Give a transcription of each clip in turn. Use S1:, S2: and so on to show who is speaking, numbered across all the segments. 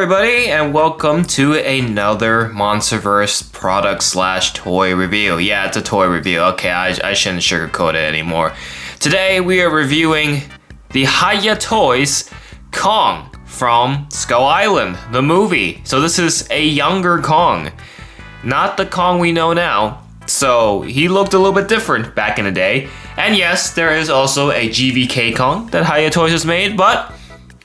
S1: everybody, and welcome to another Monsterverse product/toy review. Yeah, it's a toy review. Okay, I shouldn't sugarcoat it anymore. Today we are reviewing the Hiya Toys Kong from Skull Island, the movie. So this is a younger Kong, not the Kong we know now. So he looked a little bit different back in the day. And yes, there is also a GVK Kong that Hiya Toys has made, but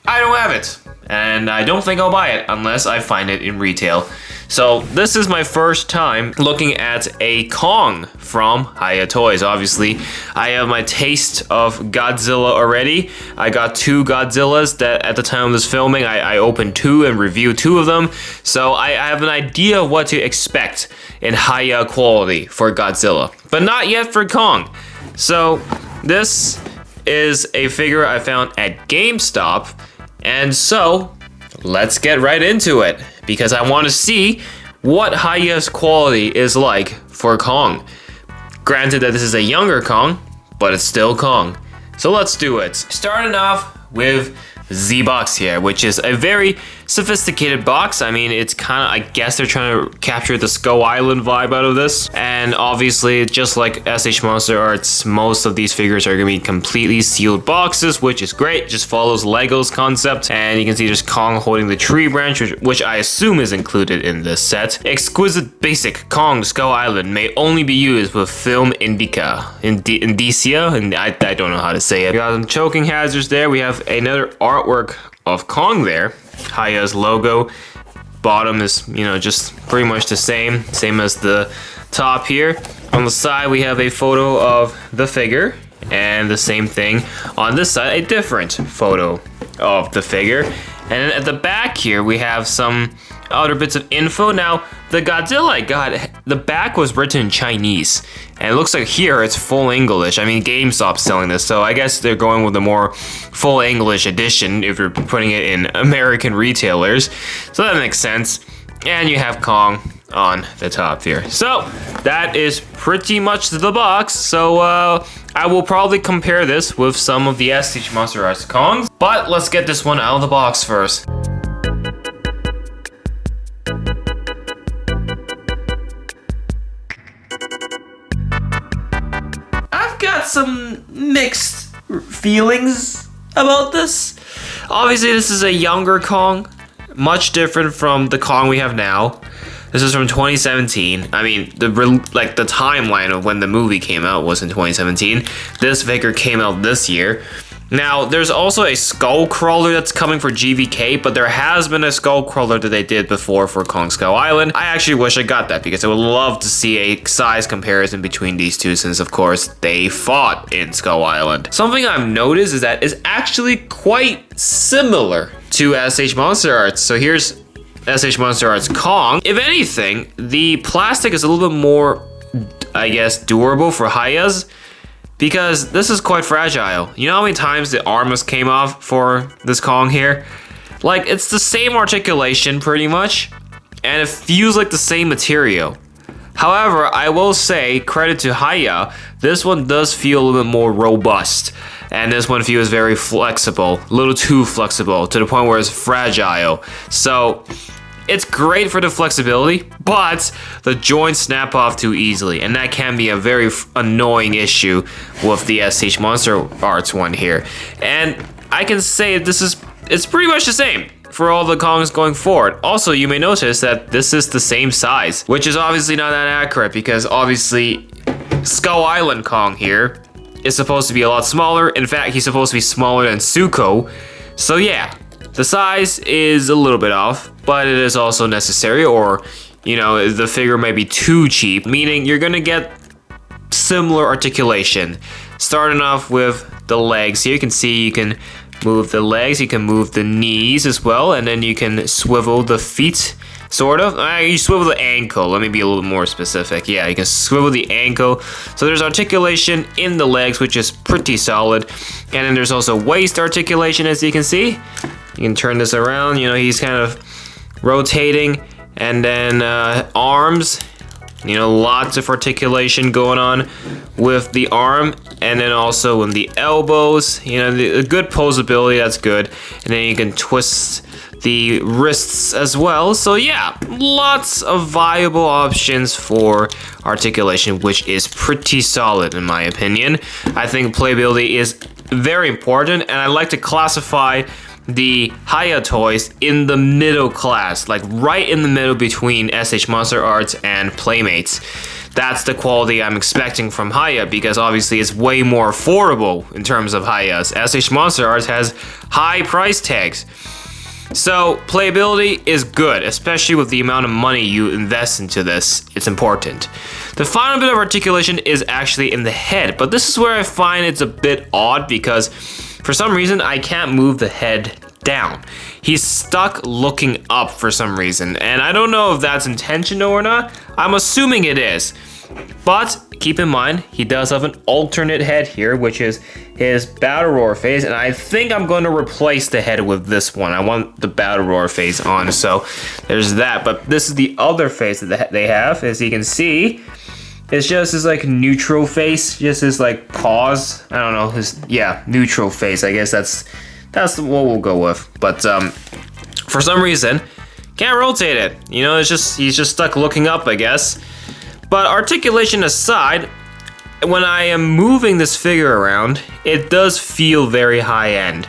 S1: I don't have it. And I don't think I'll buy it unless I find it in retail. So this is my first time looking at a Kong from Hiya Toys. Obviously, I have my taste of Godzilla already. I got two Godzillas that at the time of this filming, I opened two and reviewed two of them. So I have an idea of what to expect in Hiya quality for Godzilla, but not yet for Kong. So this is a figure I found at GameStop. And so, let's get right into it, because I want to see what Hiya's quality is like for Kong. Granted that this is a younger Kong, but it's still Kong. So let's do it. Starting off with the box here, which is a very sophisticated box. I mean, it's kind of, I guess they're trying to capture the Skull Island vibe out of this. And obviously, just like SH Monster Arts, most of these figures are going to be completely sealed boxes, which is great. Just follows Lego's concept. And you can see there's Kong holding the tree branch, which I assume is included in this set. Exquisite basic Kong Skull Island may only be used with film indicia, and I don't know how to say it. We got some choking hazards there. We have another artwork of Kong there. Hiya's logo. Bottom is, just pretty much the same as the top here. On the side, we have a photo of the figure, and the same thing on this side, a different photo of the figure. And then at the back here, we have some other bits of info. Now, the Godzilla I got, the back was written in Chinese, and it looks like here it's full English. I mean, GameStop's selling this, so I guess they're going with a more full English edition if you're putting it in American retailers. So that makes sense. And you have Kong on the top here. So that is pretty much the box. So I will probably compare this with some of the SH Monster Arts Kongs, but let's get this one out of the box first. I've got some mixed feelings about this. Obviously, this is a younger Kong, much different from the Kong we have now. This is from 2017. I mean, the timeline of when the movie came out was in 2017. This figure came out this year. Now, there's also a skull crawler that's coming for GVK, but there has been a skull crawler that they did before for Kong Skull Island. I actually wish I got that because I would love to see a size comparison between these two, since of course they fought in Skull Island. Something I've noticed is that it's actually quite similar to SH Monster Arts. So here's SH Monster Arts Kong. If anything, the plastic is a little bit more, I guess, durable for Hiya's, because this is quite fragile. You know how many times the arms came off for this Kong here? Like, it's the same articulation pretty much, and it feels like the same material. However, I will say, credit to Hiya, this one does feel a little bit more robust. And this one feels very flexible, a little too flexible, to the point where it's fragile. So it's great for the flexibility, but the joints snap off too easily, and that can be a very annoying issue with the SH Monster Arts one here. And I can say it's pretty much the same for all the Kongs going forward. Also, you may notice that this is the same size, which is obviously not that accurate, because obviously Skull Island Kong here is supposed to be a lot smaller. In fact, he's supposed to be smaller than Zuko. So yeah, the size is a little bit off, but it is also necessary, or, the figure may be too cheap, meaning you're gonna get similar articulation. Starting off with the legs here, you can see you can move the legs, you can move the knees as well, and then you can swivel the feet. Sort of. You swivel the ankle. Let me be a little more specific. Yeah, you can swivel the ankle. So there's articulation in the legs, which is pretty solid. And then there's also waist articulation, as you can see. You can turn this around. He's kind of rotating. And then arms. You know, lots of articulation going on with the arm, and then also in the elbows. You know, the good posability, that's good. And then you can twist the wrists as well. So yeah, lots of viable options for articulation, which is pretty solid in my opinion. I think playability is very important, and I like to classify the Hiya Toys in the middle class, like right in the middle between SH Monster Arts and Playmates. That's the quality I'm expecting from Hiya, because obviously it's way more affordable in terms of Hiya's. SH Monster Arts has high price tags. So playability is good, especially with the amount of money you invest into this. It's important. The final bit of articulation is actually in the head, but this is where I find it's a bit odd because for some reason I can't move the head down. He's stuck looking up for some reason, and I don't know if that's intentional or not. I'm assuming it is. But keep in mind, he does have an alternate head here, which is his Battle Roar face, and I think I'm going to replace the head with this one. I want the Battle Roar face on, so there's that. But this is the other face that they have, as you can see. It's just his like neutral face, just his like paws. I don't know, his neutral face. I guess that's what we'll go with. But for some reason, can't rotate it. You know, he's just stuck looking up, I guess. But articulation aside, when I am moving this figure around, it does feel very high end.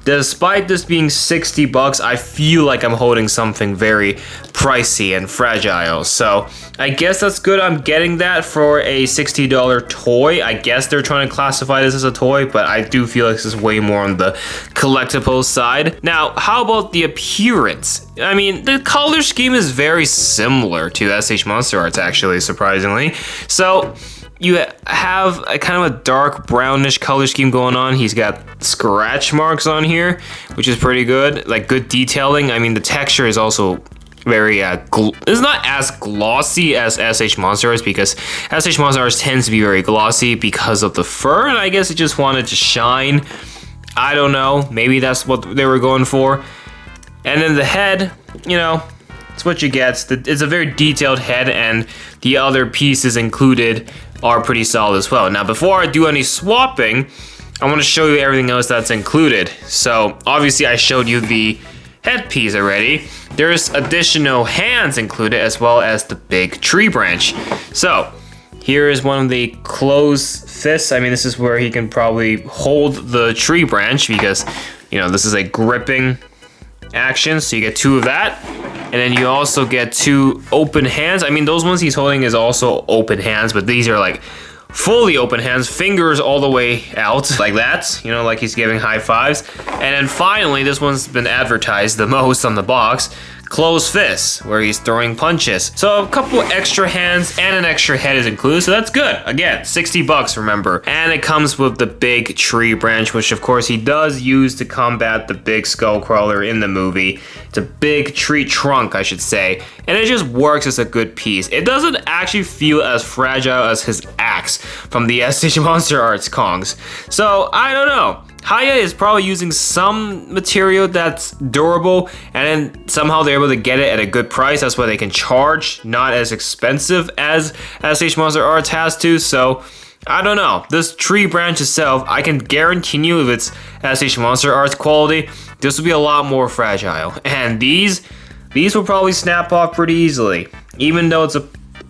S1: Despite this being 60 bucks, I feel like I'm holding something very pricey and fragile. So I guess that's good. I'm getting that for a $60 toy. I guess they're trying to classify this as a toy, but I do feel like this is way more on the collectible side. Now, how about the appearance? I mean, the color scheme is very similar to SH Monster Arts, actually, surprisingly. So you have a kind of a dark brownish color scheme going on. He's got scratch marks on here, which is pretty good. Like good detailing. I mean, the texture is also very it's not as glossy as SH Monster Arts, because SH Monster Arts tends to be very glossy because of the fur, and I guess it just wanted to shine. I don't know. Maybe that's what they were going for. And then the head, you know, it's what you get. It's a very detailed head, and the other pieces included are pretty solid as well. Now, before I do any swapping, I want to show you everything else that's included. So, obviously, I showed you the headpiece already. There's additional hands included, as well as the big tree branch. So, here is one of the closed fists. I mean, this is where he can probably hold the tree branch, because, you know, this is a gripping action, so you get two of that. And then you also get two open hands. I mean, those ones he's holding is also open hands, but these are like fully open hands, fingers all the way out, like that, you know, like he's giving high fives. And then finally, this one's been advertised the most on the box, closed fists, where he's throwing punches. So a couple extra hands and an extra head is included, so that's good. Again, 60 bucks, remember. And it comes with the big tree branch, which of course he does use to combat the big skull crawler in the movie. It's a big tree trunk, I should say, and it just works as a good piece. It doesn't actually feel as fragile as his axe from the SH Monster Arts Kongs. So, I don't know. Hiya is probably using some material that's durable, and then somehow they're able to get it at a good price. That's why they can charge, not as expensive as SH Monster Arts has to. So, I don't know. This tree branch itself, I can guarantee you if it's SH Monster Arts quality, this will be a lot more fragile. And these will probably snap off pretty easily, even though it's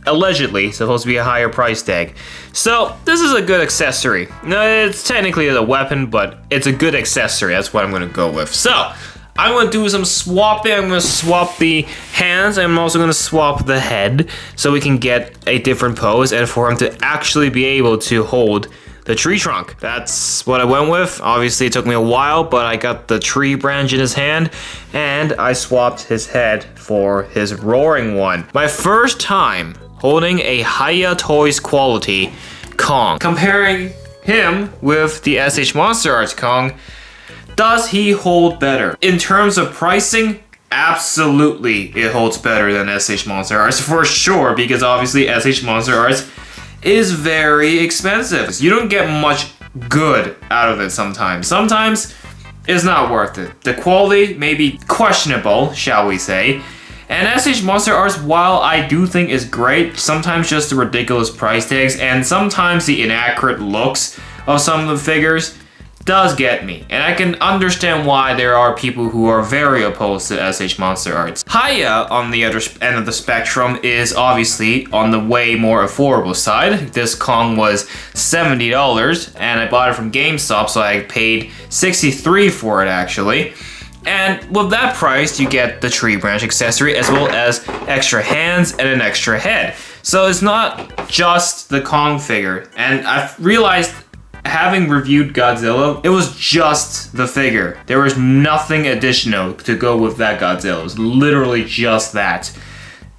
S1: allegedly supposed to be a higher price tag. So this is a good accessory. No, it's technically a weapon, but it's a good accessory. That's what I'm going to go with. So I'm going to do some swapping. I'm going to swap the hands. I'm also going to swap the head so we can get a different pose and for him to actually be able to hold the tree trunk. That's what I went with. Obviously, it took me a while, but I got the tree branch in his hand, and I swapped his head for his roaring one. My first time holding a Hiya Toys quality Kong. Comparing him with the SH Monster Arts Kong, does he hold better? In terms of pricing, absolutely it holds better than SH Monster Arts for sure, because obviously SH Monster Arts is very expensive. You don't get much good out of it sometimes. Sometimes it's not worth it. The quality may be questionable, shall we say, And SH Monster Arts, while I do think is great, sometimes just the ridiculous price tags and sometimes the inaccurate looks of some of the figures does get me, and I can understand why there are people who are very opposed to SH Monster Arts. Hiya, on the other end of the spectrum, is obviously on the way more affordable side. This Kong was $70, and I bought it from GameStop, so I paid $63 for it actually. And with that price, you get the tree branch accessory as well as extra hands and an extra head. So it's not just the Kong figure, and I've realized, having reviewed Godzilla, it was just the figure. There was nothing additional to go with that Godzilla. It was literally just that.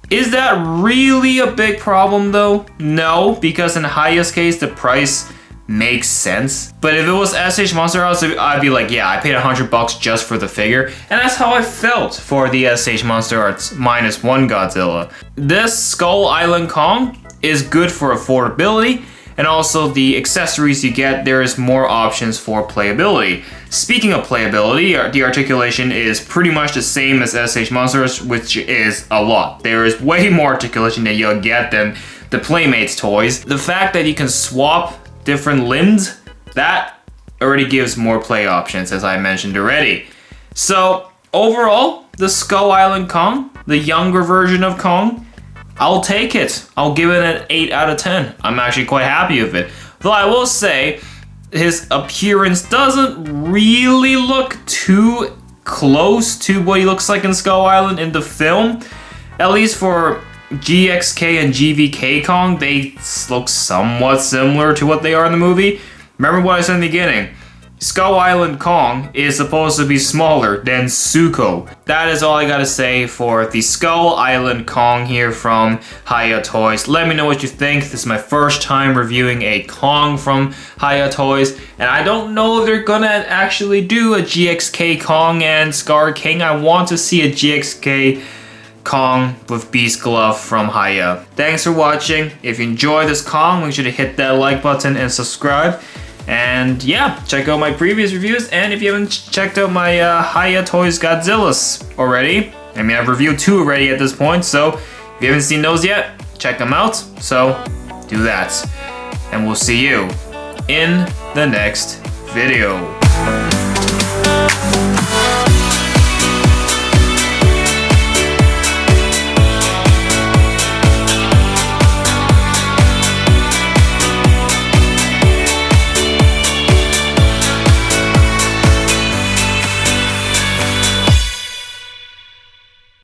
S1: Is that really a big problem though? No, because in Hiya's case, the price makes sense. But if it was SH Monster Arts, I'd be like, yeah, I paid $100 just for the figure. And that's how I felt for the SH Monster Arts -1 Godzilla. This Skull Island Kong is good for affordability, and also the accessories you get, there is more options for playability. Speaking of playability, the articulation is pretty much the same as SH Monsters, which is a lot. There is way more articulation that you'll get than the Playmates toys. The fact that you can swap different limbs, that already gives more play options, as I mentioned already. So overall, the Skull Island Kong, the younger version of Kong, I'll take it. I'll give it an 8 out of 10. I'm actually quite happy with it. Though I will say, his appearance doesn't really look too close to what he looks like in Skull Island in the film. At least for GXK and GVK Kong, they look somewhat similar to what they are in the movie. Remember what I said in the beginning. Skull Island Kong is supposed to be smaller than Zuko. That is all I gotta say for the Skull Island Kong here from Hiya Toys. Let me know what you think. This is my first time reviewing a Kong from Hiya Toys, and I don't know if they're gonna actually do a GXK Kong and Scar King. I want to see a GXK Kong with Beast Glove from Hiya. Thanks for watching. If you enjoyed this Kong, make sure to hit that like button and subscribe. And yeah, check out my previous reviews, and if you haven't checked out my Hiya Toys Godzillas already, I mean, I've reviewed 2 already at this point, so if you haven't seen those yet, check them out, so do that. And we'll see you in the next video.